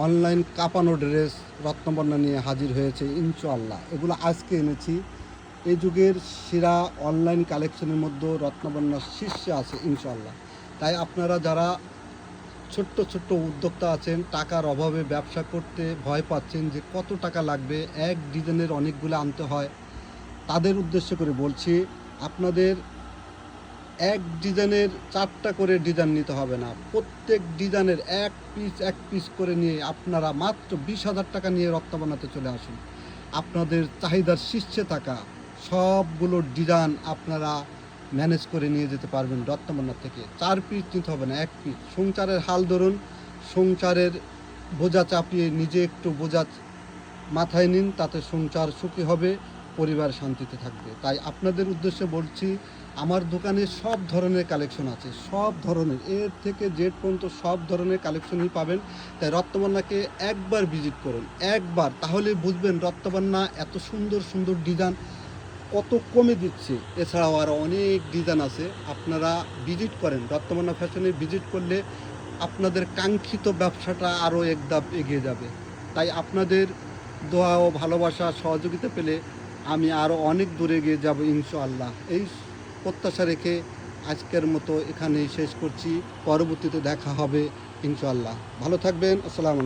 Online কাঁপানো dress রত্নবর্ণা নিয়ে হাজির হয়েছে ইনশাআল্লাহ। এগুলো আজকে এনেছি। এই যুগের সেরা অনলাইন কালেকশনের মধ্যে রত্নবর্ণা শীর্ষে আছে ইনশাআল্লাহ। তাই আপনারা যারা ছোট্ট ছোট্ট উদ্যোক্তা আছেন, টাকার অভাবে ব্যবসা করতে ভয় পাচ্ছেন যে কত টাকা লাগবে, এক ডিজাইনের অনেকগুলো আনতে হয়, তাদের উদ্দেশ্য করে বলছি, আপনাদের এক ডিজাইনের 4টা করে ডিজাইন নিতে হবে না। প্রত্যেক ডিজাইনের এক পিস করে নিয়ে আপনারা মাত্র 20,000 টাকা নিয়ে রত্ন বানাতে চলে আসুন। আপনাদের চাহিদার শীর্ষে থাকা সবগুলো ডিজাইন আপনারা ম্যানেজ করে নিয়ে যেতে পারবেন রত্নবন্যার থেকে। 4 পিস নিতে হবে না, 1 পিস। সংসারের হাল ধরুন, সংসারের বোঝা চাপিয়ে নিজে একটু বোঝা মাথায় নিন, তাতে সংসার সুখী হবে, পরিবার শান্তিতে থাকবে। তাই আপনাদের উদ্দেশ্যে বলছি, আমার দোকানে সব ধরনের কালেকশন আছে, সব ধরনের, এর থেকে জেড পর্যন্ত সব ধরনের কালেকশনই পাবেন। তাই রত্নবন্যাকে একবার ভিজিট করুন, একবার, তাহলে বুঝবেন রত্নবন্যা এত সুন্দর সুন্দর ডিজাইন কত কমে দিচ্ছে। এছাড়াও আরও অনেক ডিজাইন আছে, আপনারা ভিজিট করেন, রত্নবন্যা ফ্যাশনে ভিজিট করলে আপনাদের কাঙ্ক্ষিত ব্যবসাটা আরও এক ধাপ এগিয়ে যাবে। তাই আপনাদের দোয়া ও ভালোবাসা সহযোগিতা পেলে আমি আরও অনেক দূরে এগিয়ে যাব ইনশাআল্লাহ। এই প্রত্যাশা রেখে আজকের মতো এখানেই শেষ করছি। পরবর্তীতে দেখা হবে ইনশাআল্লাহ। ভালো থাকবেন। আসসালামু আলাইকুম।